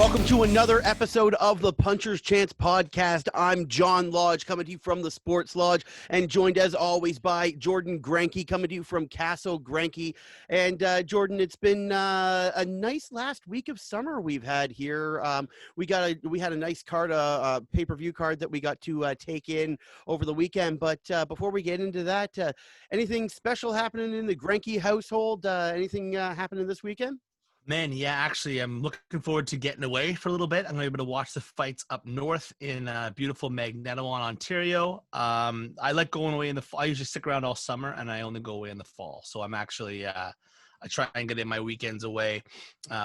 Welcome to another episode of the Puncher's Chance podcast. I'm John Lodge, coming to you from the Sports Lodge, and joined as always by Jordan Granke, coming to you from Castle Granke. And Jordan, it's been a nice last week of summer we've had here. We had a nice card, pay-per-view card that we got to take in over the weekend. But before we get into that, anything special happening in the Granke household? Anything happening this weekend? Man, yeah, actually, I'm looking forward to getting away for a little bit. I'm going to be able to watch the fights up north in beautiful Magnetawan, Ontario. I like going away in the fall. I usually stick around all summer, and I only go away in the fall. So I'm actually, I try and get in my weekends away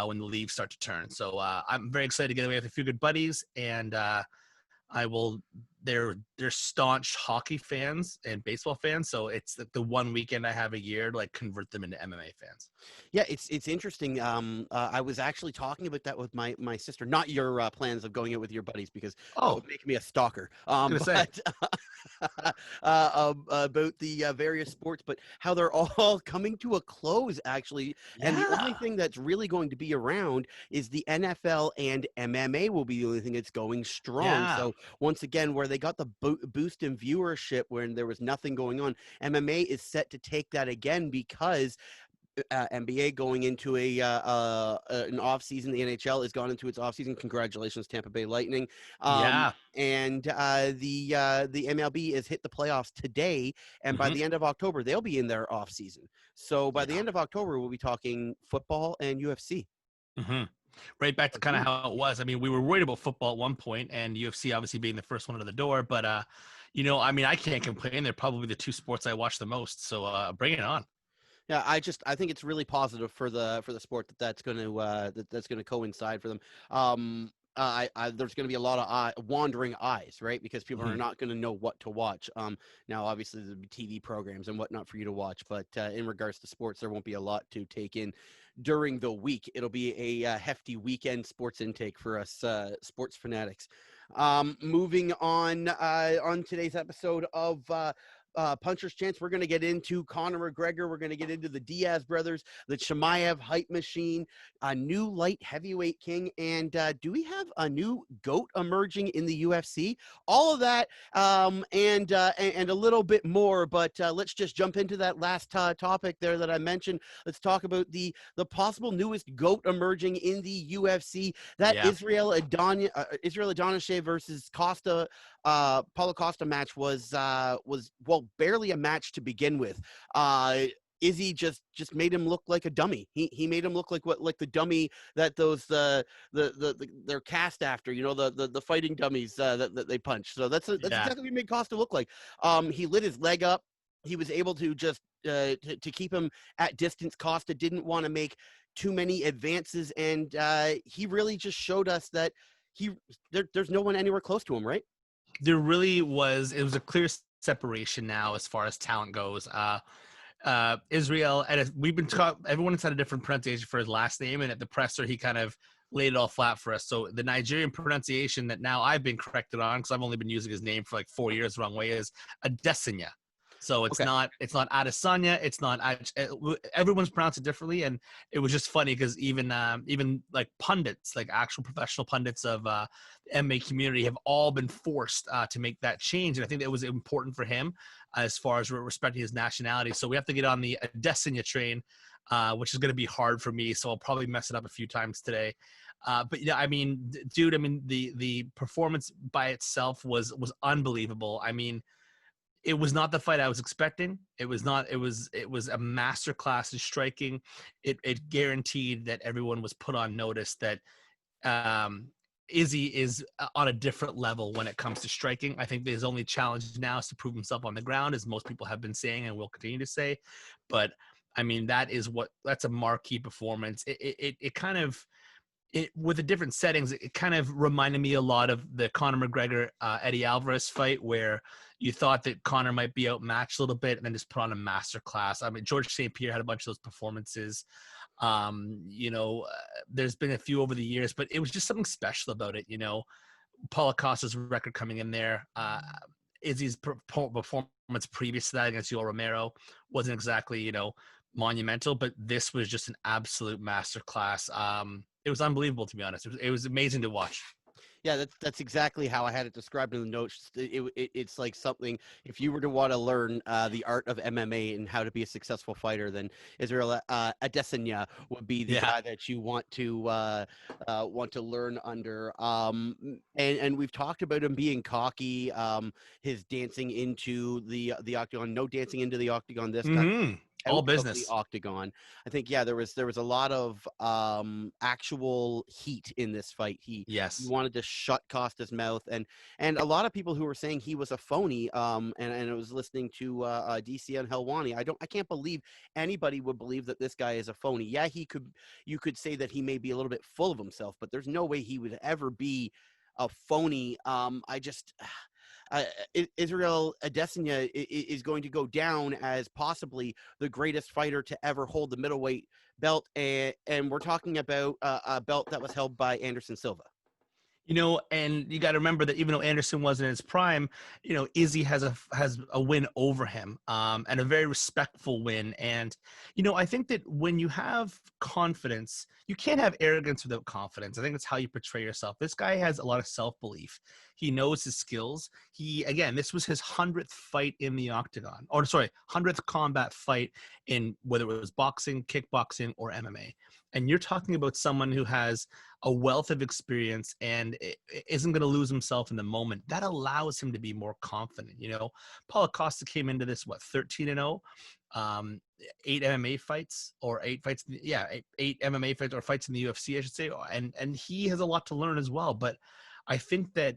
when the leaves start to turn. So I'm very excited to get away with a few good buddies, and they're staunch hockey fans and baseball fans, so it's the one weekend I have a year to like convert them into MMA fans. Yeah, it's interesting. I was actually talking about that with my sister. Not your plans of going out with your buddies, because that would make me a stalker. But about the various sports, but how they're all coming to a close, actually. Yeah. And the only thing that's really going to be around is the NFL, and MMA will be the only thing that's going strong. Yeah. So once again, where they got the boost in viewership when there was nothing going on, MMA is set to take that again, because NBA going into an off season. The NHL has gone into its off season. Congratulations, Tampa Bay Lightning. And the MLB has hit the playoffs today, and by the end of October they'll be in their off season. So by the end of October we'll be talking football and UFC. Right back to kind of how it was. I mean, we were worried about football at one point, and UFC obviously being the first one out of the door. But I can't complain. They're probably the two sports I watch the most. So bring it on. Yeah, I think it's really positive for the sport that's going to coincide for them. There's going to be a lot of wandering eyes, right? Because people are not going to know what to watch. Now, obviously, there'll be TV programs and whatnot for you to watch, but in regards to sports, there won't be a lot to take in during the week. It'll be a hefty weekend sports intake for us sports fanatics. Moving on today's episode of Puncher's Chance, we're going to get into Conor McGregor. We're going to get into the Diaz brothers, the Chimaev hype machine, a new light heavyweight king, and do we have a new GOAT emerging in the UFC? All of that and a little bit more, but let's just jump into that last topic there that I mentioned. Let's talk about the possible newest GOAT emerging in the UFC. That Israel Adesanya versus Paulo Costa match was barely a match to begin with. Izzy just made him look like a dummy. He made him look like the dummy that those they're cast after, the fighting dummies that they punch. So that's exactly what he made Costa look like. He lit his leg up. He was able to just to keep him at distance. Costa didn't want to make too many advances, and he really just showed us that there's no one anywhere close to him, right? There really was. It was a clear separation now as far as talent goes. Israel, and we've been everyone's had a different pronunciation for his last name, and at the presser he kind of laid it all flat for us. So the Nigerian pronunciation that now I've been corrected on, because I've only been using his name for like 4 years the wrong way, is Adesanya. So it's not Adesanya. It's not. Everyone's pronounced it differently, and it was just funny because even like pundits, like actual professional pundits of the MMA community, have all been forced to make that change, and I think that was important for him as far as respecting his nationality. So we have to get on the Adesanya train, which is going to be hard for me. So I'll probably mess it up a few times today. But yeah, I mean, dude, the performance by itself was unbelievable. I mean, it was not the fight I was expecting. It was not. It was a masterclass in striking. It guaranteed that everyone was put on notice that Izzy is on a different level when it comes to striking. I think his only challenge now is to prove himself on the ground, as most people have been saying and will continue to say. But I mean, that's a marquee performance. It kind of, with the different settings, it kind of reminded me a lot of the Conor McGregor Eddie Alvarez fight, where you thought that Conor might be outmatched a little bit and then just put on a master class. I mean, George St. Pierre had a bunch of those performances. There's been a few over the years, but it was just something special about it. Paulo Costa's record coming in there. Izzy's performance previous to that against Yoel Romero wasn't exactly, monumental, but this was just an absolute masterclass. It was unbelievable, to be honest. It was amazing to watch. Yeah, that's exactly how I had it described in the notes. It's like something, if you were to want to learn the art of MMA and how to be a successful fighter, then Israel Adesanya would be the Yeah. guy that you want to learn under. And we've talked about him being cocky, his dancing into the octagon, no dancing into the octagon this time. Mm-hmm. All Out of the business. octagon. I think there was a lot of actual heat in this fight. He Yes. wanted to shut Costa's mouth, and a lot of people who were saying he was a phony. And I was listening to DC and Helwani. I can't believe anybody would believe that this guy is a phony. Yeah, you could say that he may be a little bit full of himself, but there's no way he would ever be a phony. Israel Adesanya is going to go down as possibly the greatest fighter to ever hold the middleweight belt, and we're talking about a belt that was held by Anderson Silva. And you got to remember that even though Anderson wasn't in his prime, Izzy has a win over him, and a very respectful win. And I think that when you have confidence, you can't have arrogance without confidence. I think that's how you portray yourself. This guy has a lot of self-belief. He knows his skills. This was his 100th fight in the octagon, 100th combat fight in whether it was boxing, kickboxing, or MMA. And you're talking about someone who has a wealth of experience and isn't going to lose himself in the moment. That allows him to be more confident. Paulo Costa came into this, 13-0, 8 MMA fights or 8 fights. Yeah. 8 MMA fights or fights in the UFC, I should say. And he has a lot to learn as well. But I think that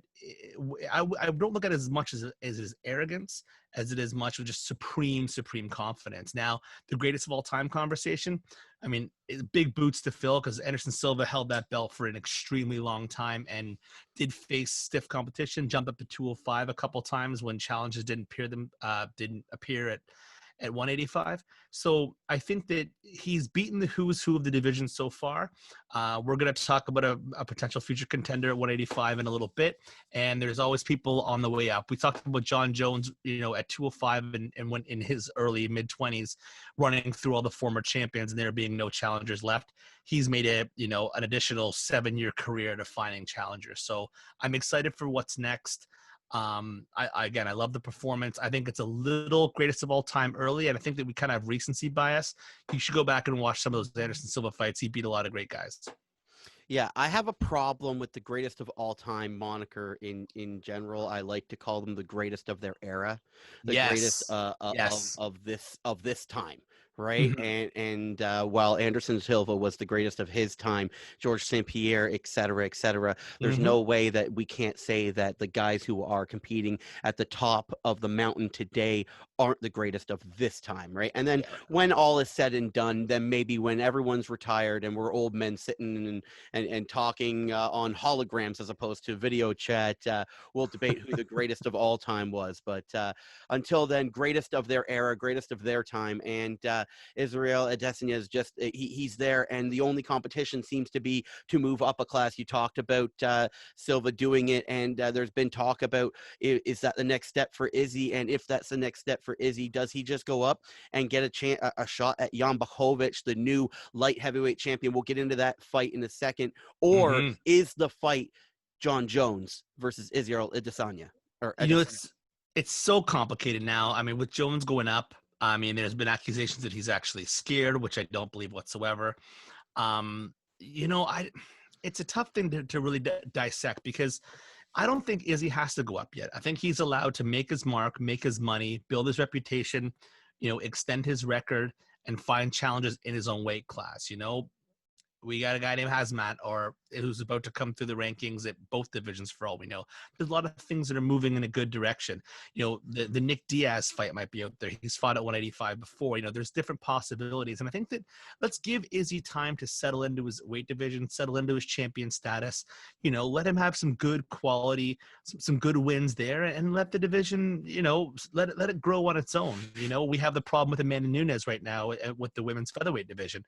I don't look at it as much as his arrogance as it is much of just supreme confidence. Now, the greatest of all time conversation, I mean, big boots to fill because Anderson Silva held that belt for an extremely long time and did face stiff competition, jumped up to 205 a couple times when challenges didn't appear at 185. So I think that he's beaten the who's who of the division so far. We're going to talk about a potential future contender at 185 in a little bit. And there's always people on the way up. We talked about Jon Jones, at 205 and went in his early mid-20s running through all the former champions and there being no challengers left. He's made an additional 7-year career defining challenger. So I'm excited for what's next. I love the performance. I think it's a little greatest of all time early, and I think that we kind of have recency bias. You should go back and watch some of those Anderson Silva fights. He beat a lot of great guys. Yeah, I have a problem with the greatest of all time moniker in general. I like to call them the greatest of their era, the greatest Yes. of this time, right? Mm-hmm. And while Anderson Silva was the greatest of his time, George St. Pierre, et cetera, there's Mm-hmm. no way that we can't say that the guys who are competing at the top of the mountain today aren't the greatest of this time, right? And then when all is said and done, then maybe when everyone's retired and we're old men sitting and talking on holograms as opposed to video chat, we'll debate who the greatest of all time was. But until then, greatest of their era, greatest of their time. And Israel Adesanya is just, he's there. And the only competition seems to be to move up a class. You talked about Silva doing it. And there's been talk about, is that the next step for Izzy? And if that's the next step for Izzy, does he just go up and get a shot at Jan Blachowicz, the new light heavyweight champion? We'll get into that fight in a second. Or Mm-hmm. is the fight Jon Jones versus Israel Adesanya? It's so complicated now. I mean, with Jones going up, I mean, there's been accusations that he's actually scared, which I don't believe whatsoever. It's a tough thing to really dissect because I don't think Izzy has to go up yet. I think he's allowed to make his mark, make his money, build his reputation, extend his record, and find challenges in his own weight class. We got a guy named Hazmat, or who's about to come through the rankings at both divisions for all we know. There's a lot of things that are moving in a good direction. The Nick Diaz fight might be out there. He's fought at 185 before. There's different possibilities. And I think that let's give Izzy time to settle into his weight division, settle into his champion status, let him have some good quality, some good wins there, and let the division, let it grow on its own. We have the problem with Amanda Nunes right now with the women's featherweight division.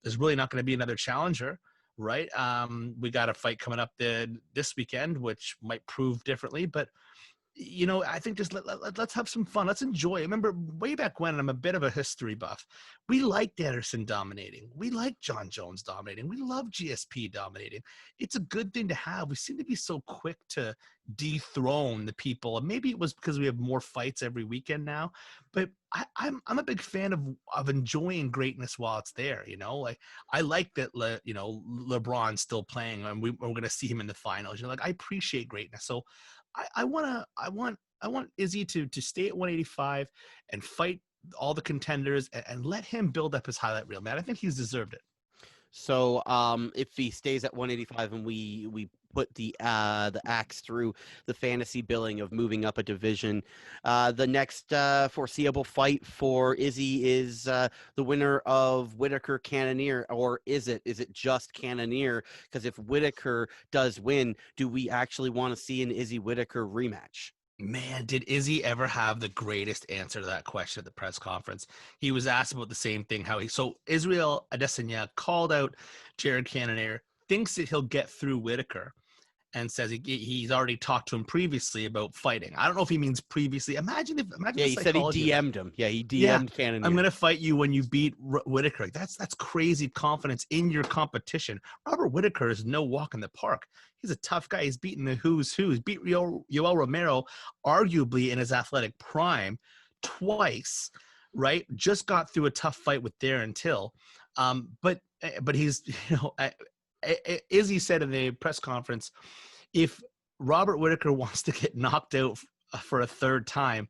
There's really not going to be another challenger, right? We got a fight coming up this weekend, which might prove differently, but I think just let's have some fun. Let's enjoy. I remember way back when, I'm a bit of a history buff. We liked Anderson dominating. We liked Jon Jones dominating. We love GSP dominating. It's a good thing to have. We seem to be so quick to dethrone the people. And maybe it was because we have more fights every weekend now. But I'm a big fan of enjoying greatness while it's there. Like I like that. LeBron's still playing, and we're going to see him in the finals. Like I appreciate greatness. So I want Izzy to stay at 185 and fight all the contenders and let him build up his highlight reel, man. I think he's deserved it. So if he stays at 185 and we put the axe through the fantasy billing of moving up a division, the next foreseeable fight for Izzy is the winner of Whittaker Cannonier, or is it just Cannonier? Because if Whittaker does win, do we actually want to see an Izzy Whittaker rematch? Man, did Izzy ever have the greatest answer to that question at the press conference? He was asked about the same thing. So Israel Adesanya called out Jared Cannonier, thinks that he'll get through Whittaker, and says he's already talked to him previously about fighting. I don't know if he means previously. Imagine Yeah, the he said he psychology of that. DM'd him. Yeah, he Yeah, DM'd Cannonier. I'm gonna fight you when you beat Whittaker. That's crazy confidence in your competition. Robert Whittaker is no walk in the park. He's a tough guy. He's beaten the who's who. He's beat Yoel Romero, arguably in his athletic prime, twice. Right, just got through a tough fight with Darren Till, but he's Izzy said in the press conference, if Robert Whittaker wants to get knocked out for a third time,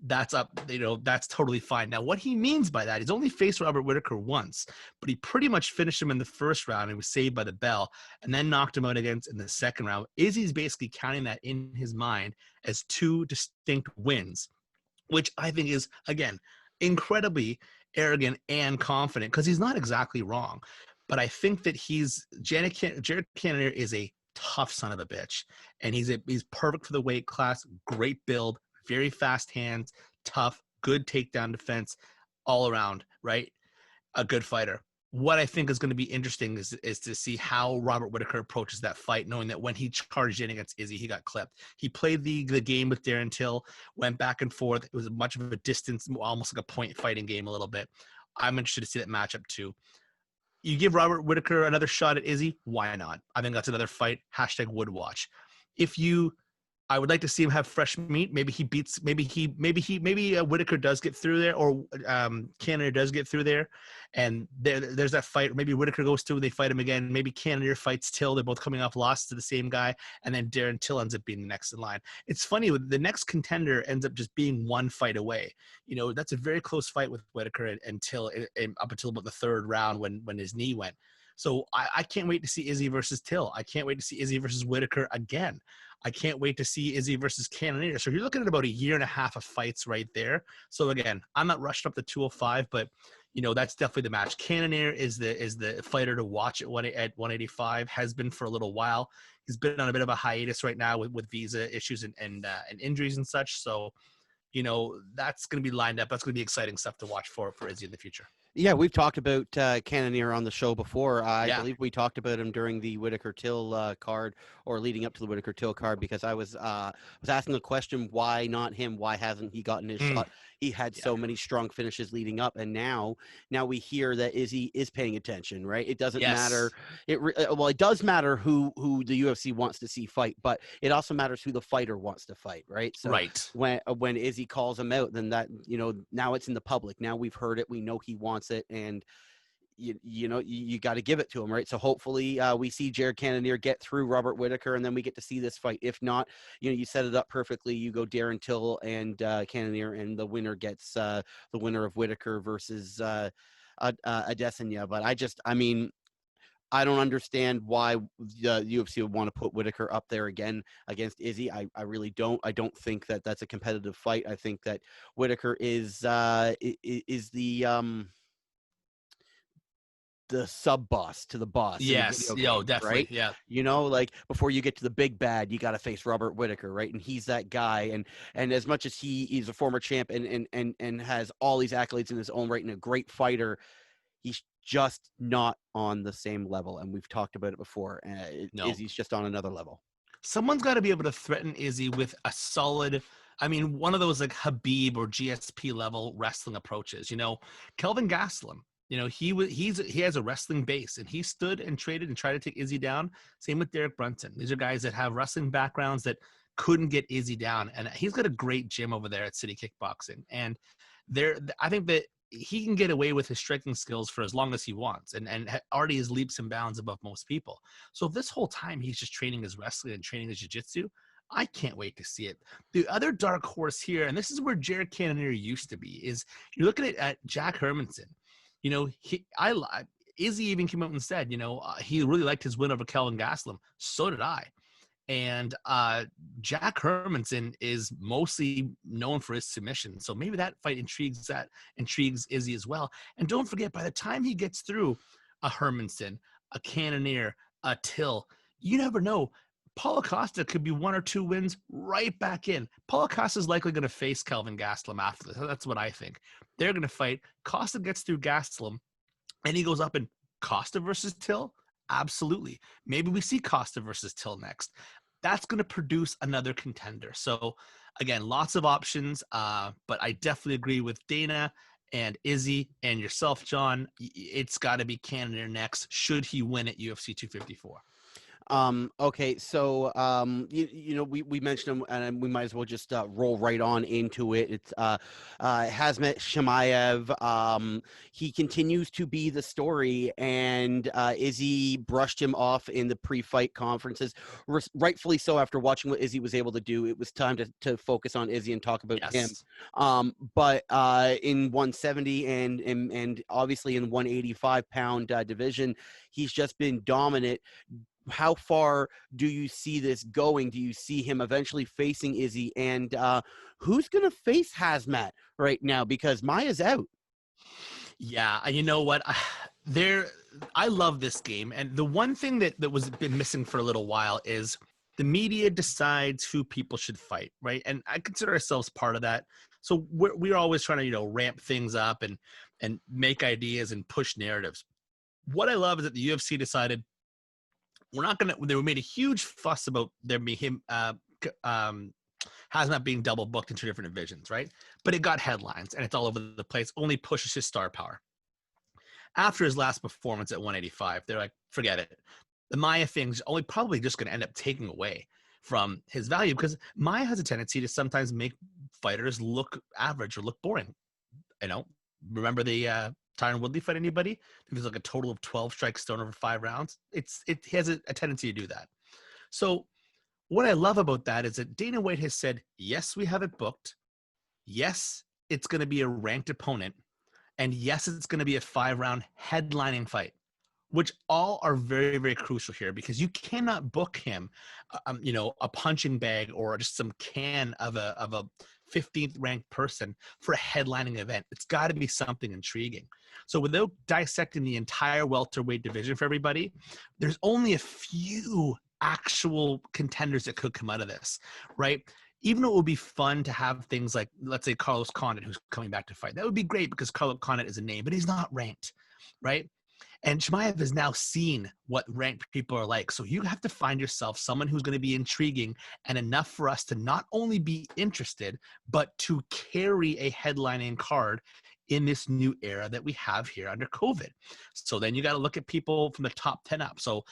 that's up, that's totally fine. Now, what he means by that, he's only faced Robert Whittaker once, but he pretty much finished him in the first round. He was saved by the bell and then knocked him out against in the second round. Izzy's basically counting that in his mind as two distinct wins, which I think is, again, incredibly arrogant and confident, because he's not exactly wrong. But I think that Jared Cannonier is a tough son of a bitch, and he's perfect for the weight class. Great build, very fast hands, tough, good takedown defense, all around, right? A good fighter. What I think is going to be interesting is to see how Robert Whittaker approaches that fight, knowing that when he charged in against Izzy, he got clipped. He played the game with Darren Till, went back and forth. It was much of a distance, almost like a point fighting game a little bit. I'm interested to see that matchup too. You give Robert Whittaker another shot at Izzy, why not? I think that's another fight. #would watch. I would like to see him have fresh meat. Maybe Whittaker does get through there, or Cannonier does get through there, and there's that fight. Maybe Whittaker goes through, they fight him again. Maybe Cannonier fights Till. They're both coming off losses to the same guy, and then Darren Till ends up being the next in line. It's funny, the next contender ends up just being one fight away. That's a very close fight with Whittaker and Till, and up until about the third round when his knee went. So I can't wait to see Izzy versus Till. I can't wait to see Izzy versus Whittaker again. I can't wait to see Izzy versus Cannonier. So you're looking at about a year and a half of fights right there. So again, I'm not rushed up to 205, but that's definitely the match. Cannonier is the fighter to watch at 185. Has been for a little while. He's been on a bit of a hiatus right now with visa issues and injuries and such. So that's going to be lined up. That's going to be exciting stuff to watch for Izzy in the future. Yeah, we've talked about Cannonier on the show before. I Yeah. believe we talked about him during the Whittaker Till card, or leading up to the Whittaker Till card, because I was asking the question, why not him? Why hasn't he gotten his shot? He had so many strong finishes leading up, and now we hear that Izzy is paying attention, right? It doesn't matter. It does matter who the UFC wants to see fight, but it also matters who the fighter wants to fight, right? So right. when Izzy calls him out, then that now it's in the public. Now we've heard it. We know he wants it, and you got to give it to him, right? So hopefully we see Jared Cannonier get through Robert Whittaker, and then we get to see this fight. If not, you set it up perfectly. You go Darren Till and Cannonier, and the winner gets the winner of Whittaker versus Adesanya. But I don't understand why the UFC would want to put Whittaker up there again against Izzy. I really don't. I don't think that that's a competitive fight. I think that Whittaker is the sub boss to the boss. Yes, definitely. Right? Yeah. Like before you get to the big bad, you got to face Robert Whittaker, right? And he's that guy. And as much as he's a former champ and has all these accolades in his own right and a great fighter, he's just not on the same level. And we've talked about it before. No. Izzy's just on another level. someone's got to be able to threaten Izzy with a solid, I mean, one of those like Habib or GSP level wrestling approaches. Kelvin Gastelum, he has a wrestling base, and he stood and traded and tried to take Izzy down. Same with Derek Brunson. These are guys that have wrestling backgrounds that couldn't get Izzy down, and he's got a great gym over there at City Kickboxing. And I think that he can get away with his striking skills for as long as he wants, and already is leaps and bounds above most people. So if this whole time he's just training his wrestling and training his jiu-jitsu, I can't wait to see it. The other dark horse here, and this is where Jared Cannonier used to be, is you're looking at Jack Hermanson. Izzy even came out and said, he really liked his win over Kelvin Gastelum. So did I. And Jack Hermanson is mostly known for his submission. So maybe that fight intrigues Izzy as well. And don't forget, by the time he gets through a Hermanson, a Cannonier, a Till, you never know. Paulo Costa could be 1 or 2 wins right back in. Paulo Costa is likely going to face Kelvin Gastelum after this. That's what I think. They're going to fight. Costa gets through Gastelum, and he goes up in Costa versus Till. Absolutely. Maybe we see Costa versus Till next. That's going to produce another contender. So, again, lots of options, but I definitely agree with Dana and Izzy and yourself, John. It's got to be Cannonier next, should he win at UFC 254. Okay, so we mentioned him, and we might as well just roll right on into it. It's Khamzat Chimaev. He continues to be the story, and Izzy brushed him off in the pre-fight conferences, rightfully so. After watching what Izzy was able to do, it was time to focus on Izzy and talk about him. But in 170 and obviously in 185-pound division, he's just been dominant. How far do you see this going? Do you see him eventually facing Izzy? And who's going to face Khamzat right now? Because Maya's out. Yeah, you know what? I love this game. And the one thing that was been missing for a little while is the media decides who people should fight, right? And I consider ourselves part of that. So we're always trying to, ramp things up and make ideas and push narratives. What I love is that the UFC decided, they made a huge fuss about there being him, Khamzat being double booked in 2 different divisions, right? But it got headlines, and it's all over the place, only pushes his star power. After his last performance at 185, they're like, forget it. The Maya thing's only probably just going to end up taking away from his value, because Maya has a tendency to sometimes make fighters look average or look boring. Remember the Tyron Woodley fight, anybody? There's like a total of 12 strikes thrown over 5 rounds. It has a tendency to do that. So what I love about that is that Dana White has said, yes, we have it booked. Yes, it's going to be a ranked opponent. And yes, it's going to be a 5-round headlining fight, which all are very, very crucial here, because you cannot book him, a punching bag or just some can of a 15th ranked person for a headlining event. It's got to be something intriguing. So without dissecting the entire welterweight division for everybody, there's only a few actual contenders that could come out of this, right? Even though it would be fun to have things like, let's say, Carlos Condit, who's coming back to fight. That would be great because Carlos Condit is a name, but he's not ranked, right? And Chimaev has now seen what ranked people are like. So you have to find yourself someone who's going to be intriguing and enough for us to not only be interested, but to carry a headlining card in this new era that we have here under COVID. So then you got to look at people from the top 10 up. So,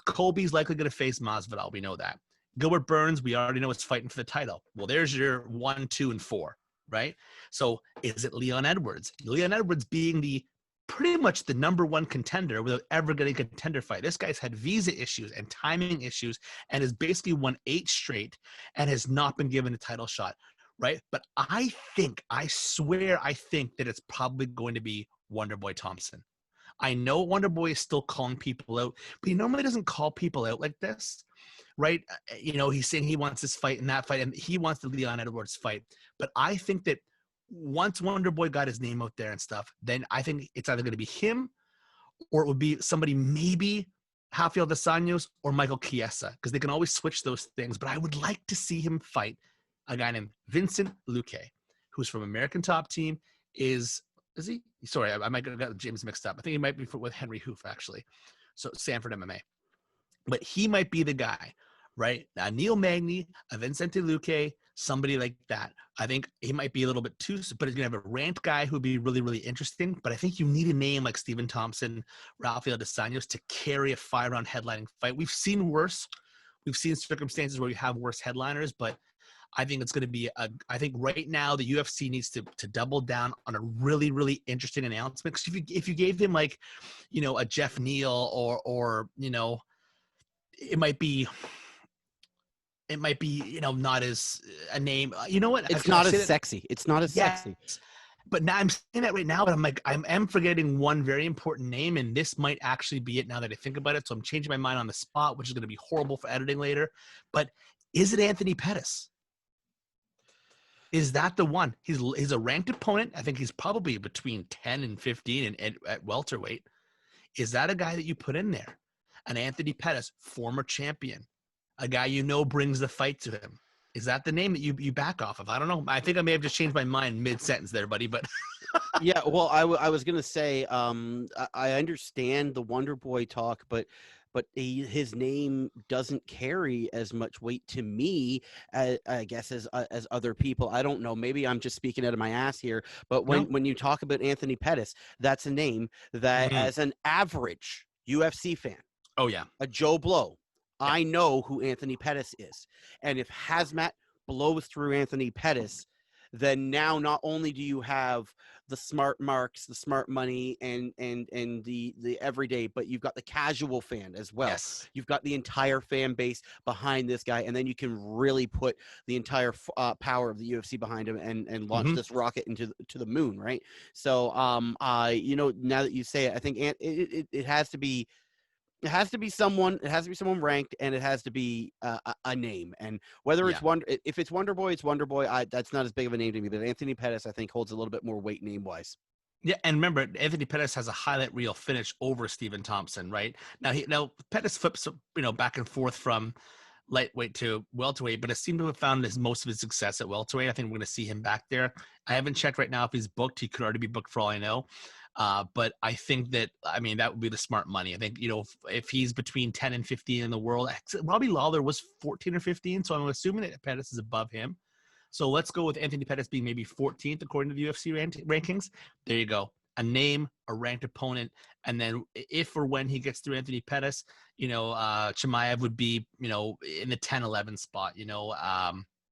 Colby's likely going to face Masvidal. We know that. Gilbert Burns, we already know is fighting for the title. Well, there's your 1, 2, and 4, right? So is it Leon Edwards? Leon Edwards being pretty much the number 1 contender without ever getting a contender fight. This guy's had visa issues and timing issues and has basically won 8 straight and has not been given a title shot, right? But I think that it's probably going to be Wonderboy Thompson. I know Wonderboy is still calling people out, but he normally doesn't call people out like this, right? He's saying he wants this fight and that fight, and he wants the Leon Edwards fight. But I think that once Wonderboy got his name out there and stuff, then I think it's either going to be him or it would be somebody, maybe Rafael dos Anjos or Michael Chiesa, because they can always switch those things. But I would like to see him fight a guy named Vincent Luque, who's from American Top Team. Is he? Sorry, I might have got James mixed up. I think he might be with Henry Hoof, actually. So Sanford MMA. But he might be the guy, right? Neil Magny, a Vincente Luque, somebody like that. I think he might be a little bit too, but he's going to have a ranked guy who would be really, really interesting. But I think you need a name like Stephen Thompson, Rafael dos Anjos to carry a 5-round headlining fight. We've seen worse. We've seen circumstances where you have worse headliners, but I think it's going to be I think right now the UFC needs to double down on a really, really interesting announcement. Because if you gave him like, a Jeff Neal or it might be not as a name. You know what? It's I'll not as say that. sexy. It's not as Yes. sexy. But now I'm saying that right now, but I'm like, I am forgetting one very important name, and this might actually be it now that I think about it. So I'm changing my mind on the spot, which is going to be horrible for editing later. But is it Anthony Pettis? Is that the one? He's a ranked opponent. I think he's probably between 10 and 15 and at welterweight. Is that a guy that you put in there? An Anthony Pettis, former champion, a guy brings the fight to him. Is that the name that you back off of? I don't know. I think I may have just changed my mind mid-sentence there, buddy. But Yeah, well, I was gonna say, I understand the Wonder Boy talk, but his name doesn't carry as much weight to me, I guess, as other people. I don't know. Maybe I'm just speaking out of my ass here, but when you talk about Anthony Pettis, that's a name that, as an average UFC fan, oh yeah, a Joe Blow, yeah. I know who Anthony Pettis is, and if Hazmat blows through Anthony Pettis, then now not only do you have the smart marks, the smart money, and the everyday, but you've got the casual fan as well. Yes. You've got the entire fan base behind this guy, and then you can really put the entire power of the UFC behind him and launch this rocket into the moon, right? So, now that you say it, I think it has to be. It has to be someone. It has to be someone ranked, and it has to be a name. And whether it's if it's Wonder Boy, it's Wonder Boy. That's not as big of a name to me. But Anthony Pettis, I think, holds a little bit more weight name wise. Yeah, and remember, Anthony Pettis has a highlight reel finish over Stephen Thompson, right? Now Pettis flips, back and forth from lightweight to welterweight, but it seemed to have found most of his success at welterweight. I think we're going to see him back there. I haven't checked right now if he's booked. He could already be booked for all I know. But I think that would be the smart money. I think, if he's between 10 and 15 in the world, Robbie Lawler was 14 or 15. So I'm assuming that Pettis is above him. So let's go with Anthony Pettis being maybe 14th according to the UFC rankings. There you go. A name, a ranked opponent, and then if or when he gets through Anthony Pettis, Chimaev would be, in the 10-11 spot,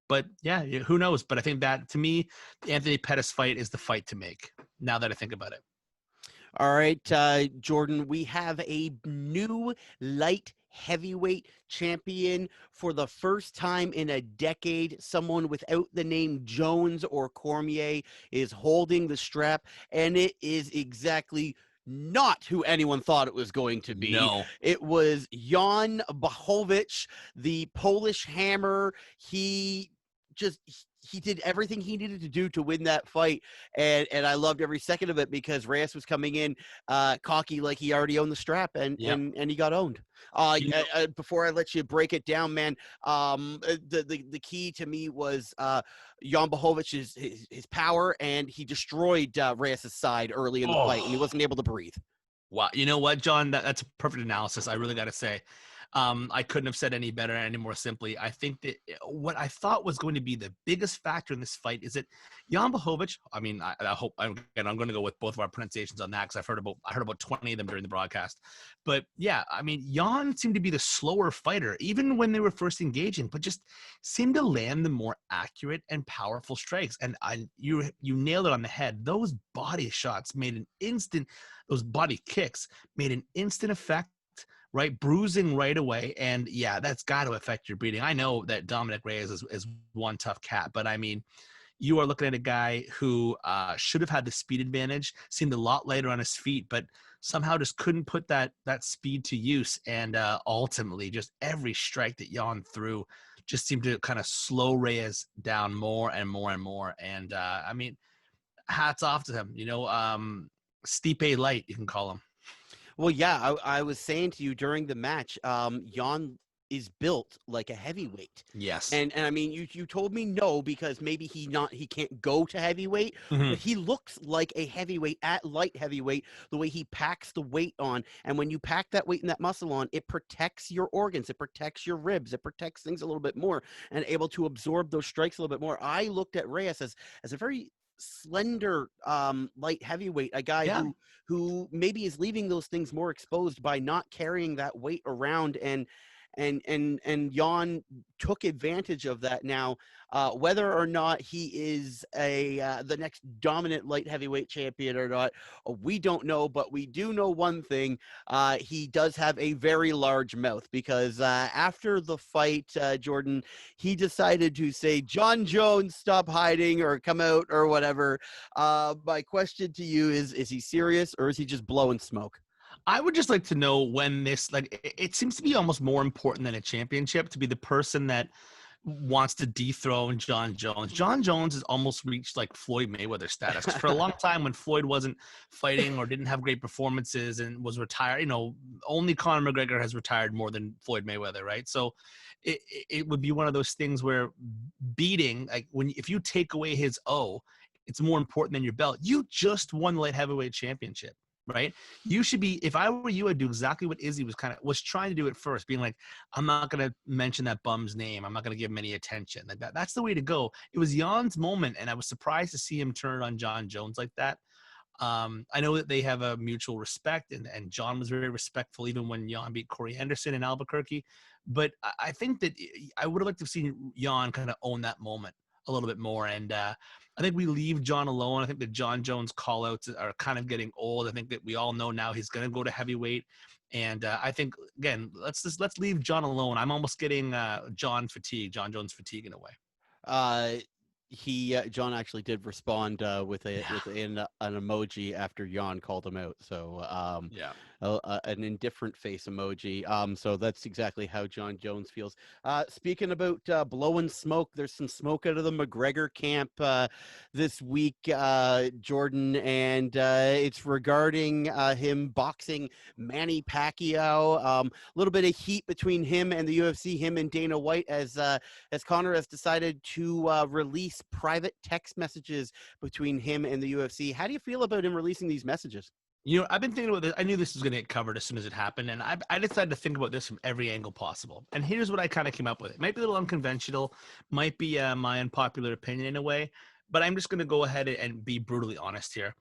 But yeah, who knows? But I think that, to me, the Anthony Pettis fight is the fight to make, now that I think about it. All right, Jordan, we have a new light heavyweight champion for the first time in a decade. Someone without the name Jones or Cormier is holding the strap, and it is exactly not who anyone thought it was going to be. No. It was Jon Blachowicz, the Polish Hammer. He did everything he needed to do to win that fight, and I loved every second of it because Reyes was coming in cocky like he already owned the strap, and he got owned. Before I let you break it down, man, the key to me was Jon Blachowicz's his power, and he destroyed Reyes' side early in the fight, and he wasn't able to breathe. Wow, you know what, John? That's a perfect analysis. I really got to say. I couldn't have said any better, any more simply. I think that what I thought was going to be the biggest factor in this fight is that Jon Blachowicz, I hope, I'm going to go with both of our pronunciations on that because I heard about 20 of them during the broadcast. But yeah, Jon seemed to be the slower fighter, even when they were first engaging, but just seemed to land the more accurate and powerful strikes. And you nailed it on the head. Those body shots those body kicks made an instant effect. Right, bruising right away, and yeah, that's got to affect your breathing. I know that Dominic Reyes is one tough cat, but you are looking at a guy who should have had the speed advantage, seemed a lot lighter on his feet, but somehow just couldn't put that speed to use, and ultimately, just every strike that Jon threw just seemed to kind of slow Reyes down more and more and more. And hats off to him. Stipe Light, you can call him. Well, yeah, I was saying to you during the match, Jon is built like a heavyweight. Yes. And I mean, you told me no because maybe he can't go to heavyweight, Mhm. but he looks like a heavyweight at light heavyweight, the way he packs the weight on. And when you pack that weight and that muscle on, it protects your organs, it protects your ribs, it protects things a little bit more and able to absorb those strikes a little bit more. I looked at Reyes as a very slender light heavyweight, a guy Yeah. who maybe is leaving those things more exposed by not carrying that weight around. And Jan took advantage of that. Now, whether or not he is the next dominant light heavyweight champion or not, we don't know. But we do know one thing: he does have a very large mouth, because after the fight, Jordan, he decided to say, "Jon Jones, stop hiding or come out," or whatever. My question to you is he serious, or is he just blowing smoke? I would just like to know when this, like, it seems to be almost more important than a championship to be the person that wants to dethrone Jon Jones. Jon Jones has almost reached like Floyd Mayweather status. 'Cause for a long time when Floyd wasn't fighting or didn't have great performances and was retired, only Conor McGregor has retired more than Floyd Mayweather, right? So it would be one of those things where beating, like, if you take away his it's more important than your belt. You just won the light heavyweight championship, right? You should be, if I were you, I'd do exactly what Izzy was trying to do at first, being like, I'm not going to mention that bum's name. I'm not going to give him any attention. Like that's the way to go. It was Jan's moment, and I was surprised to see him turn on Jon Jones like that. I know that they have a mutual respect, and Jon was very respectful even when Jan beat Corey Anderson in Albuquerque. But I think that I would have liked to have seen Jan kind of own that moment a little bit more. And I think we leave Jon alone. I think that Jon Jones call-outs are kind of getting old. I think that we all know now he's going to go to heavyweight. And I think, again, let's leave Jon alone. I'm almost getting Jon Jones fatigue in a way. John actually did respond with an emoji after Jan called him out. So Yeah. an indifferent face emoji. So that's exactly how Jon Jones feels. Speaking about blowing smoke, there's some smoke out of the McGregor camp this week, Jordan, and it's regarding him boxing Manny Pacquiao. A little bit of heat between him and the UFC, him and Dana White, as Conor has decided to release private text messages between him and the UFC. How do you feel about him releasing these messages? I've been thinking about this. I knew this was going to get covered as soon as it happened, and I decided to think about this from every angle possible. And here's what I kind of came up with. It might be a little unconventional, might be my unpopular opinion in a way, but I'm just going to go ahead and be brutally honest here.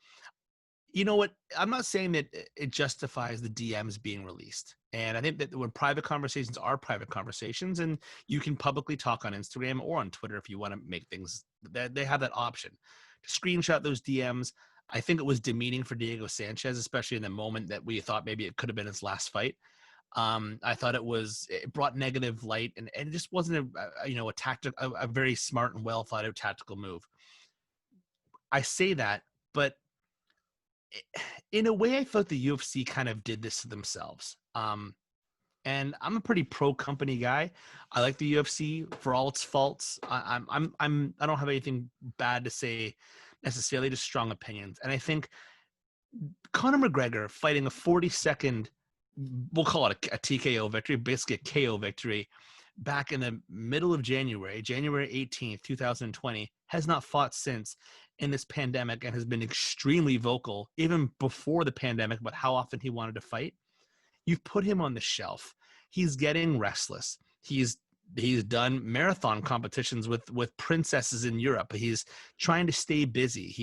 You know what? I'm not saying that it justifies the DMs being released. And I think that when private conversations are private conversations, and you can publicly talk on Instagram or on Twitter if you want to make things, that they have that option to screenshot those DMs. I think it was demeaning for Diego Sanchez, especially in the moment that we thought maybe it could have been his last fight. I thought it brought negative light, and it just wasn't a very smart and well thought out tactical move. I say that, but in a way, I felt the UFC kind of did this to themselves. And I'm a pretty pro company guy. I like the UFC for all its faults. I don't have anything bad to say necessarily, just strong opinions. And I think Conor McGregor fighting a 40-second, we'll call it a TKO victory, basically a KO victory, back in the middle of January 18th, 2020, has not fought since in this pandemic, and has been extremely vocal, even before the pandemic, about how often he wanted to fight. You've put him on the shelf. He's getting restless. He's done marathon competitions with princesses in Europe. He's trying to stay busy.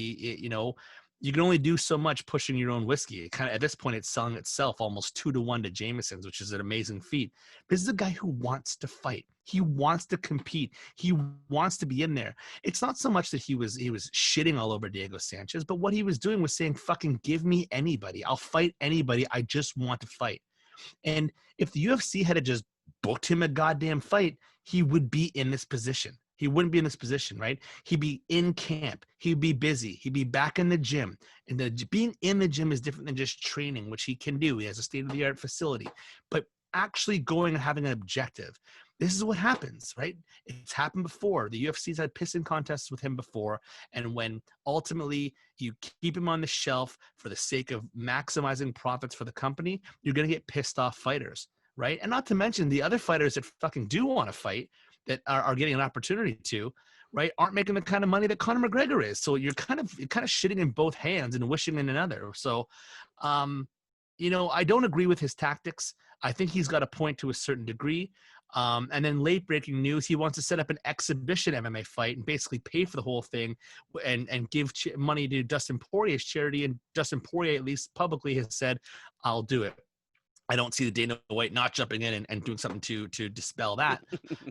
You can only do so much pushing your own whiskey. It kind of, at this point, it's selling itself almost 2-1 to Jameson's, which is an amazing feat. This is a guy who wants to fight. He wants to compete. He wants to be in there. It's not so much that he was shitting all over Diego Sanchez, but what he was doing was saying, fucking give me anybody. I'll fight anybody. I just want to fight. And if the UFC had just booked him a goddamn fight, he would be in this position. He wouldn't be in this position, right? He'd be in camp. He'd be busy. He'd be back in the gym. And being in the gym is different than just training, which he can do. He has a state-of-the-art facility. But actually going and having an objective, this is what happens, right? It's happened before. The UFC's had pissing contests with him before. And when ultimately you keep him on the shelf for the sake of maximizing profits for the company, you're going to get pissed off fighters. right? And not to mention the other fighters that fucking do want to fight that are getting an opportunity to, right, aren't making the kind of money that Conor McGregor is. So you're kind of shitting in both hands and wishing in another. So, I don't agree with his tactics. I think he's got a point to a certain degree. And then late breaking news, he wants to set up an exhibition MMA fight and basically pay for the whole thing and give money to Dustin Poirier's charity. And Dustin Poirier, at least publicly, has said, I'll do it. I don't see the Dana White not jumping in and doing something to dispel that.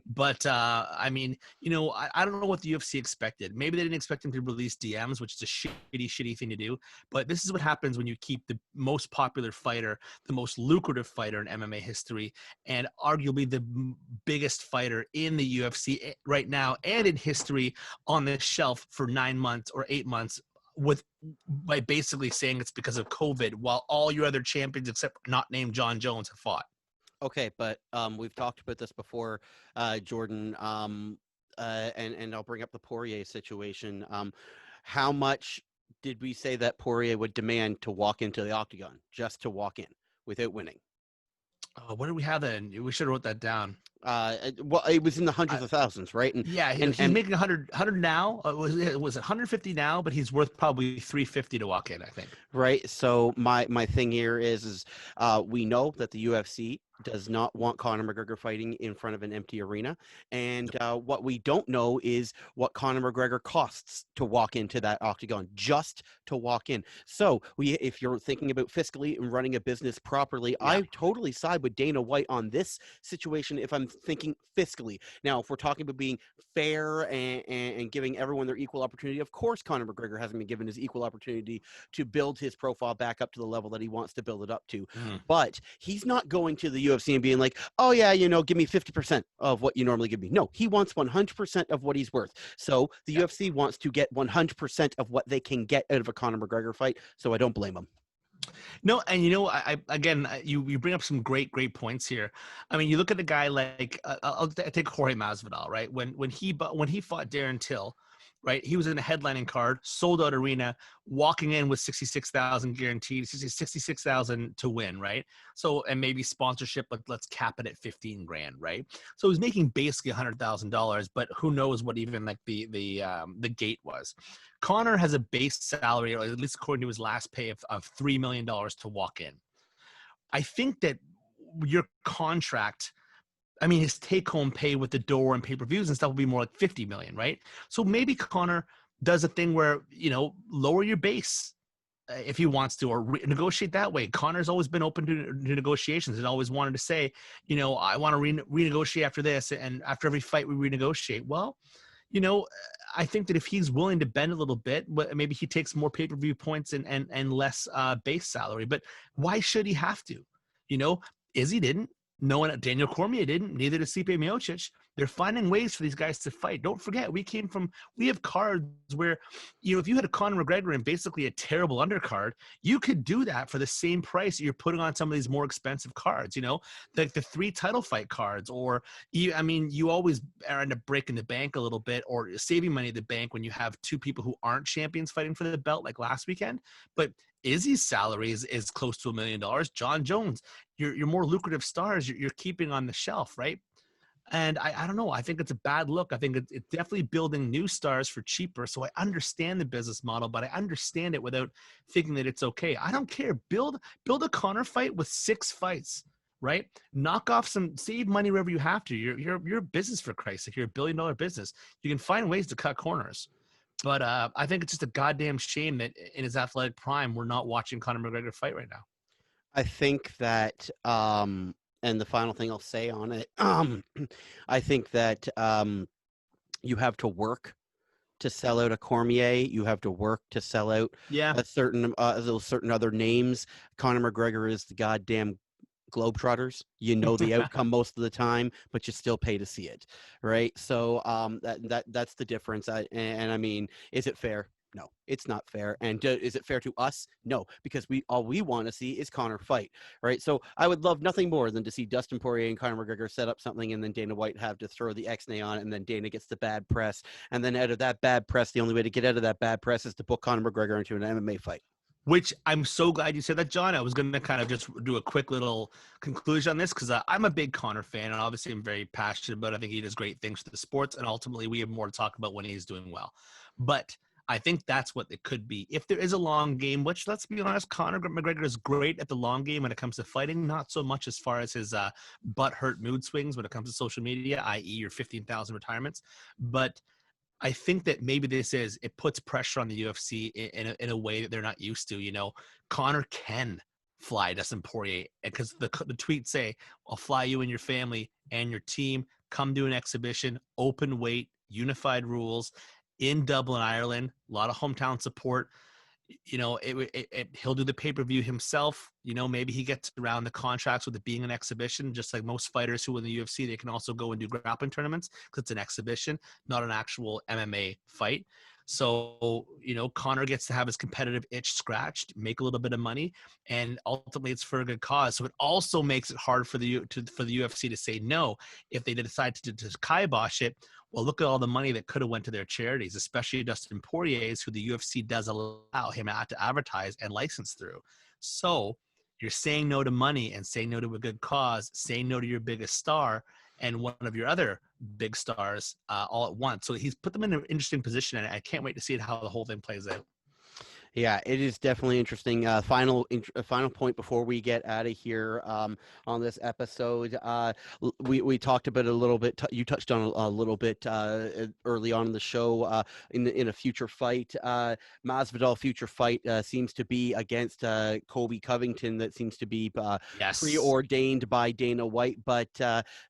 But I don't know what the UFC expected. Maybe they didn't expect him to release DMs, which is a shitty thing to do. But this is what happens when you keep the most popular fighter, the most lucrative fighter in MMA history, and arguably the biggest fighter in the UFC right now and in history on the shelf for 9 months or 8 months, by basically saying it's because of COVID, while all your other champions, except not named Jon Jones, have fought. Okay, but we've talked about this before, Jordan, and I'll bring up the Poirier situation. How much did we say that Poirier would demand to walk into the octagon, just to walk in without winning? What do we have then? We should have wrote that down. Well, it was in the hundreds of thousands, right? He's making 100 now. Was it 150 now? But he's worth probably 350 to walk in, I think. Right. So my thing here is we know that the UFC does not want Conor McGregor fighting in front of an empty arena, and what we don't know is what Conor McGregor costs to walk into that octagon, just to walk in. So if you're thinking about fiscally and running a business properly, I totally side with Dana White on this situation. If I'm thinking fiscally, now if we're talking about being fair and giving everyone their equal opportunity, of course Conor McGregor hasn't been given his equal opportunity to build his profile back up to the level that he wants to build it up to. But he's not going to the UFC and being like, oh yeah, give me 50% of what you normally give me. No, he wants 100% of what he's worth. So the UFC wants to get 100% of what they can get out of a Conor McGregor fight. So I don't blame him. No, and you bring up some great points here. I mean, you look at the guy like I'll take Jorge Masvidal, right? When he fought Darren Till, right? He was in a headlining card, sold out arena, walking in with 66,000 guaranteed, 66,000 to win, right? So, and maybe sponsorship, but let's cap it at 15 grand, right? So he's making basically $100,000, but who knows what even like the gate was. Conor has a base salary, or at least according to his last pay, of $3 million to walk in. I think that your contract, I mean, his take-home pay with the door and pay-per-views and stuff will be more like 50 million, right? So maybe Conor does a thing where, lower your base if he wants to, or negotiate that way. Conor's always been open to negotiations and always wanted to say, I want to renegotiate after this, and after every fight we renegotiate. Well, I think that if he's willing to bend a little bit, maybe he takes more pay-per-view points and less base salary. But why should he have to? Izzy didn't. No one, Daniel Cormier didn't. Neither did Stipe Miocic. They're finding ways for these guys to fight. Don't forget, we have cards where, if you had a Conor McGregor and basically a terrible undercard, you could do that for the same price that you're putting on some of these more expensive cards, like the 3 title fight cards, or you always end up breaking the bank a little bit or saving money at the bank when you have 2 people who aren't champions fighting for the belt like last weekend. But Izzy's salary is close to $1 million. Jon Jones, your more lucrative stars, you're keeping on the shelf, right? And I don't know. I think it's a bad look. I think it's definitely building new stars for cheaper. So I understand the business model, but I understand it without thinking that it's okay. I don't care. Build a Conor fight with 6 fights, right? Knock off save money wherever you have to. You're a business, for Christ's sake. You're $1 billion business. You can find ways to cut corners. But I think it's just a goddamn shame that in his athletic prime, we're not watching Conor McGregor fight right now. I think that, and the final thing I'll say on it, I think that you have to work to sell out a Cormier. You have to work to sell out those certain other names. Conor McGregor is the goddamn Globetrotters. The outcome most of the time, but you still pay to see it, right? So that's the difference. I mean, is it fair? No, it's not fair. And is it fair to us? No, because all we want to see is Conor fight, right? So I would love nothing more than to see Dustin Poirier and Conor McGregor set up something, and then Dana White have to throw the X-nay on it, and then Dana gets the bad press, and then out of that bad press, the only way to get out of that bad press is to book Conor McGregor into an MMA fight. Which I'm so glad you said that, John. I was going to kind of just do a quick little conclusion on this because I'm a big Conor fan, and obviously I'm very passionate about it. I think he does great things for the sports, and ultimately we have more to talk about when he's doing well. But I think that's what it could be. If there is a long game, which, let's be honest, Conor McGregor is great at the long game when it comes to fighting, not so much as far as his butt-hurt mood swings when it comes to social media, i.e. your 15,000 retirements. But I think that maybe it puts pressure on the UFC in a way that they're not used to. You know, Conor can fly Dustin Poirier because the tweets say, "I'll fly you and your family and your team. Come do an exhibition, open weight, unified rules in Dublin, Ireland. A lot of hometown support." You know, he'll do the pay-per-view himself. You know, maybe he gets around the contracts with it being an exhibition, just like most fighters who in the UFC, they can also go and do grappling tournaments because it's an exhibition, not an actual MMA fight. So, you know, Conor gets to have his competitive itch scratched, make a little bit of money, and ultimately it's for a good cause. So it also makes it hard for the UFC to say no if they decide to kibosh it. Well, look at all the money that could have went to their charities, especially Dustin Poirier's, who the UFC does allow him to advertise and license through. So you're saying no to money and saying no to a good cause, saying no to your biggest star and one of your other big stars all at once. So he's put them in an interesting position, and I can't wait to see how the whole thing plays out. Yeah, it is definitely interesting. Final point before we get out of here on this episode. We talked about it a little bit. You touched on a little bit early on in the show. In a future fight, Masvidal future fight seems to be against Colby Covington. That seems to be Yes. preordained by Dana White. But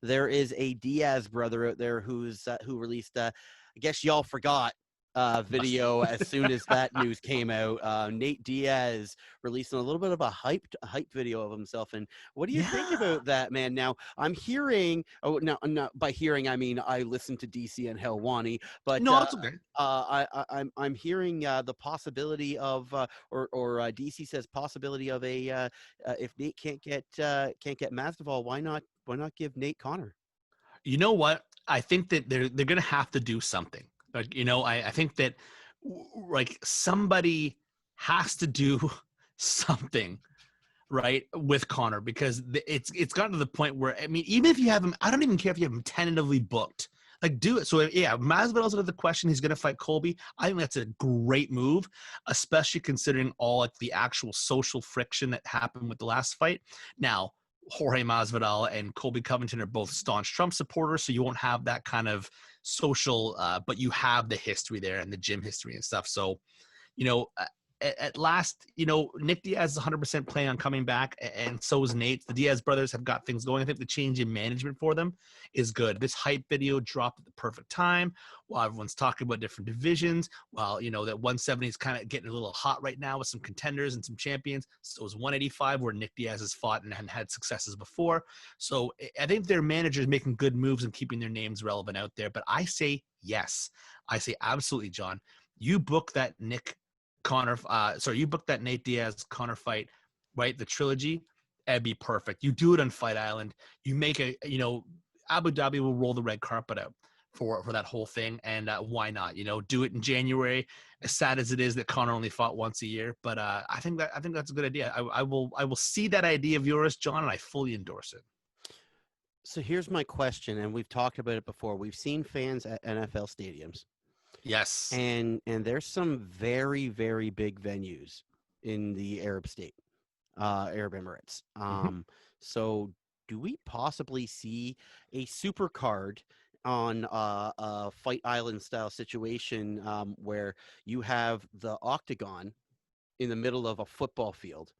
there is a Diaz brother out there who released. I guess y'all forgot. Video as soon as that news came out. Nate Diaz releasing a little bit of a hype video of himself. And what do you think about that, man? Now I'm hearing. Oh, no, by hearing I mean I listened to DC and Helwani, but No, it's okay. I'm hearing the possibility of or DC says possibility of a if Nate can't get Masvidal, why not give Nate Conor? You know what? I think that they're going to have to do something. Like, you know, I think that like somebody has to do something right with Conor because it's gotten to the point where, I mean, even if you have him, I don't even care if you have him tentatively booked. Like, do it. So yeah, Masvidal's another question. He's going to fight Colby. I think that's a great move, especially considering all like the actual social friction that happened with the last fight. Now, Jorge Masvidal and Colby Covington are both staunch Trump supporters, so you won't have that kind of social, but you have the history there and the gym history and stuff. So, you know, at last, you know, Nick Diaz is 100% planning on coming back, and so is Nate. The Diaz brothers have got things going. I think the change in management for them is good. This hype video dropped at the perfect time while everyone's talking about different divisions. While, you know, that 170 is kind of getting a little hot right now with some contenders and some champions. So is 185 where Nick Diaz has fought and had successes before. So I think their managers making good moves and keeping their names relevant out there. But I say yes. I say absolutely, John. You book that you booked that Nate Diaz Conor fight, right? The trilogy, that'd be perfect. You do it on Fight Island. You make Abu Dhabi will roll the red carpet out for that whole thing, and why not? You know, do it in January. As sad as it is that Conor only fought once a year, but I think that's a good idea. I will see that idea of yours, John, and I fully endorse it. So here's my question, and we've talked about it before. We've seen fans at NFL stadiums. Yes. And there's some very, very big venues in the Arab Emirates. So do we possibly see a super card on a Fight Island style situation where you have the octagon in the middle of a football field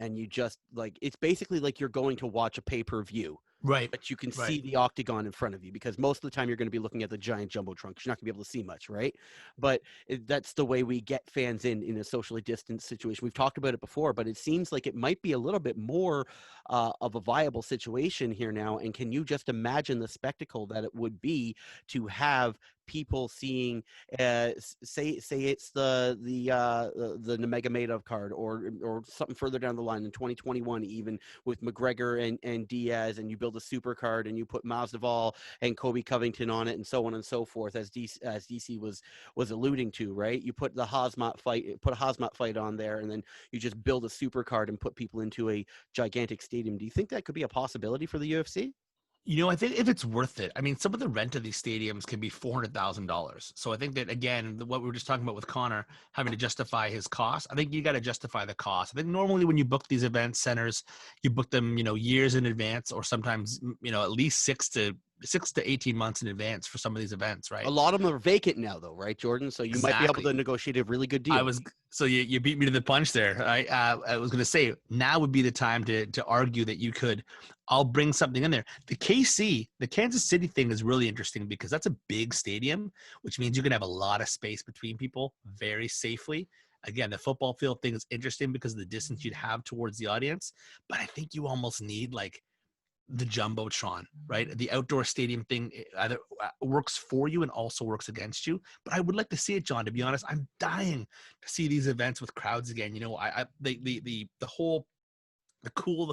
and you just like, it's basically like you're going to watch a pay-per-view. Right. But you can see the octagon in front of you because most of the time you're going to be looking at the giant jumbotron because you're not going to be able to see much, right? But that's the way we get fans in a socially distanced situation. We've talked about it before, but it seems like it might be a little bit more of a viable situation here now. And can you just imagine the spectacle that it would be to have people seeing, say it's the Nurmagomedov card, or something further down the line in 2021, even with McGregor and Diaz, and you build a super card and you put Masvidal and Kobe Covington on it, and so on and so forth, as DC was alluding to, right? You put a Hazmat fight on there, and then you just build a super card and put people into a gigantic stadium. Do you think that could be a possibility for the UFC? I think if it's worth it, I mean, some of the rent of these stadiums can be $400,000. So I think that, again, what we were just talking about with Conor having to justify his cost, I think you got to justify the cost. I think normally when you book these event centers, you book them, years in advance, or sometimes, at least 6 to 18 months in advance for some of these events, A right? lot of them are vacant now, though, right, Jordan? So you might be able Exactly. to negotiate a really good deal. So you beat me to the punch there. I was going to say, now would be the time to argue that you could. I'll bring something in there. The Kansas City thing is really interesting because that's a big stadium, which means you can have a lot of space between people very safely. Again, the football field thing is interesting because of the distance you'd have towards the audience, but I think you almost need like the jumbotron, right? The outdoor stadium thing either works for you and also works against you. But I would like to see it, John. To be honest, I'm dying to see these events with crowds again. The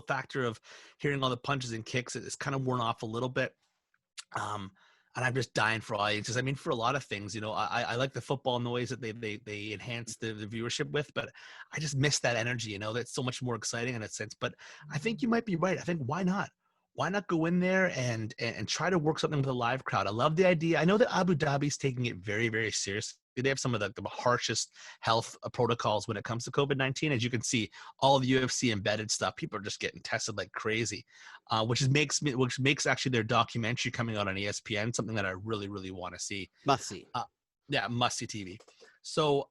factor of hearing all the punches and kicks is kind of worn off a little bit. And I'm just dying for audiences. I mean, for a lot of things, I like the football noise that they enhance the viewership with, but I just miss that energy. That's so much more exciting in a sense. But I think you might be right. I think why not? Why not go in there and try to work something with a live crowd? I love the idea. I know that Abu Dhabi's taking it very, very seriously. They have some of the harshest health protocols when it comes to COVID-19. As you can see, all the UFC embedded stuff, people are just getting tested like crazy, which makes actually their documentary coming out on ESPN something that I really, really want to see. Must see. Yeah, must see TV. So,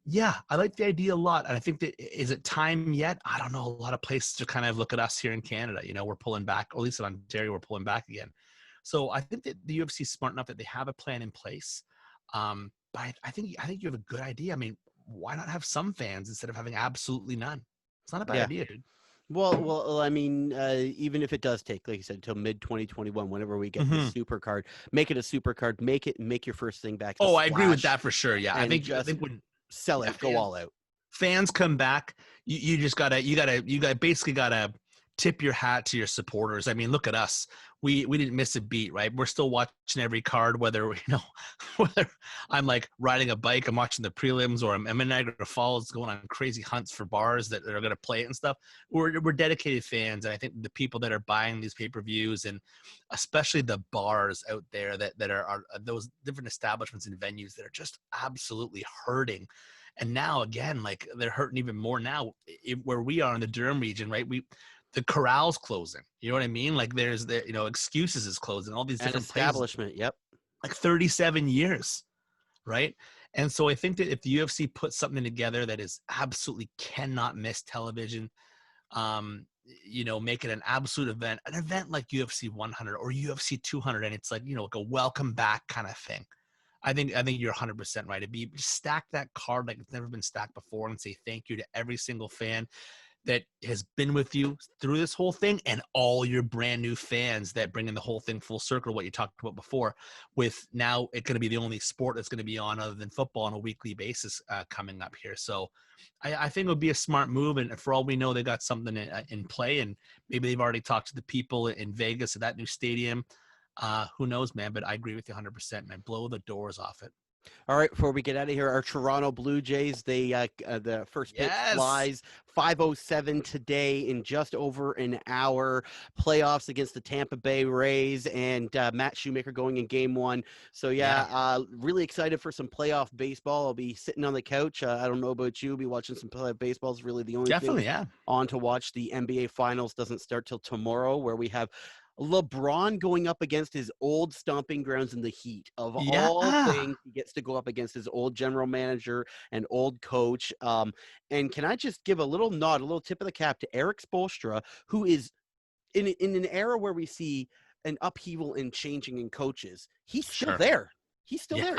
yeah, I like the idea a lot. And I think that, is it time yet? I don't know. A lot of places to kind of look at us here in Canada. We're pulling back, or at least in Ontario, we're pulling back again. So I think that the UFC is smart enough that they have a plan in place. But I think you have a good idea. I mean, why not have some fans instead of having absolutely none? It's not a bad idea, dude. Well, I mean, even if it does take, like you said, until mid 2021, whenever we get the super card, make it a super card. Make your first thing back. Oh, I agree with that for sure. Yeah, I think when sell it, go all out. Fans come back, you basically gotta tip your hat to your supporters. I mean, look at us. We didn't miss a beat, right? We're still watching every card, whether whether I'm like riding a bike, I'm watching the prelims, or I'm in Niagara Falls going on crazy hunts for bars that are gonna play it and stuff. We're dedicated fans, and I think the people that are buying these pay-per-views, and especially the bars out there that are those different establishments and venues that are just absolutely hurting. And now again, like they're hurting even more now where we are in the Durham region, right? The corral's closing. You know what I mean? Like there's Excuses is closing. All these different establishment. Places, yep. like 37 years, right? And so I think that if the UFC puts something together that is absolutely cannot miss television, make it an absolute event, an event like UFC 100 or UFC 200, and it's like like a welcome back kind of thing. I think you're 100% right. Stack that card like it's never been stacked before, and say thank you to every single fan that has been with you through this whole thing, and all your brand new fans that bring in the whole thing full circle, what you talked about before, with now it's going to be the only sport that's going to be on other than football on a weekly basis coming up here. So I think it would be a smart move, and for all we know, they got something in play, and maybe they've already talked to the people in Vegas at that new stadium. Who knows, man? But I agree with you 100%, man. Blow the doors off it. All right, before we get out of here, our Toronto Blue Jays, the first pitch flies 5:07 today in just over an hour. Playoffs against the Tampa Bay Rays, and Matt Shoemaker going in game one. So, really excited for some playoff baseball. I'll be sitting on the couch. I don't know about you. I'll be watching some playoff baseball. Is really the only thing on to watch. The NBA Finals doesn't start till tomorrow, where we have LeBron going up against his old stomping grounds in the Heat. Of all things, he gets to go up against his old general manager and old coach. And can I just give a little nod, a little tip of the cap to Eric Spoelstra, who is in an era where we see an upheaval and changing in coaches. He's still there. He's still there.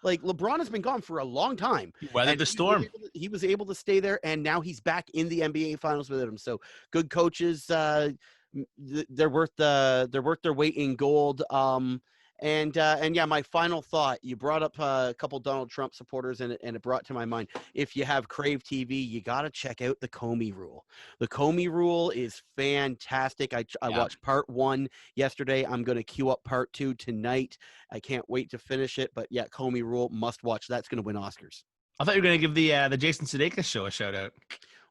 Like LeBron has been gone for a long time. He weathered the storm. He was able to stay there, and now he's back in the NBA Finals with him. So good coaches. They're worth their weight in gold. And yeah, my final thought, you brought up a couple Donald Trump supporters, and it brought to my mind, if you have Crave TV, you got to check out the Comey Rule. The Comey Rule is fantastic. I watched part 1 yesterday. I'm going to queue up part 2 tonight. I can't wait to finish it. But yeah, Comey Rule, must watch. That's going to win Oscars. I thought you were going to give the Jason Sudeikis show a shout out.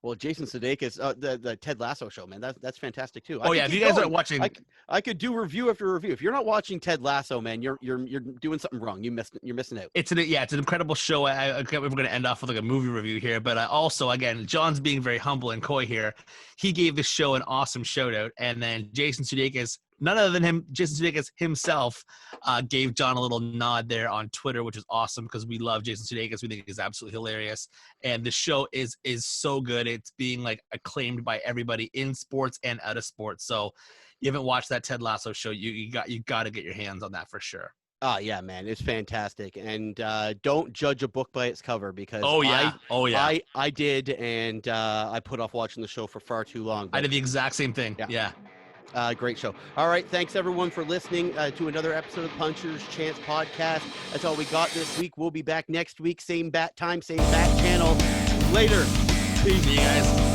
Well, Jason Sudeikis, the Ted Lasso show, man, that's fantastic too. Oh yeah, if you guys aren't watching, I could do review after review. If you're not watching Ted Lasso, man, you're doing something wrong. You're missing out. It's an incredible show. I can't believe we're going to end off with like a movie review here, but also again, John's being very humble and coy here. He gave this show an awesome shout out, and then Jason Sudeikis, none other than him, Jason Sudeikis himself, gave John a little nod there on Twitter, which is awesome because we love Jason Sudeikis. We think he's absolutely hilarious, and the show is so good. It's being like acclaimed by everybody in sports and out of sports. So, you haven't watched that Ted Lasso show, you got to get your hands on that for sure. Oh yeah, man, it's fantastic. And don't judge a book by its cover, because I did, and I put off watching the show for far too long. I did the exact same thing. Yeah. Great show. All right, thanks everyone for listening to another episode of Puncher's Chance Podcast. That's all we got this week. We'll be back next week, same bat time, same bat channel. Later. See you guys.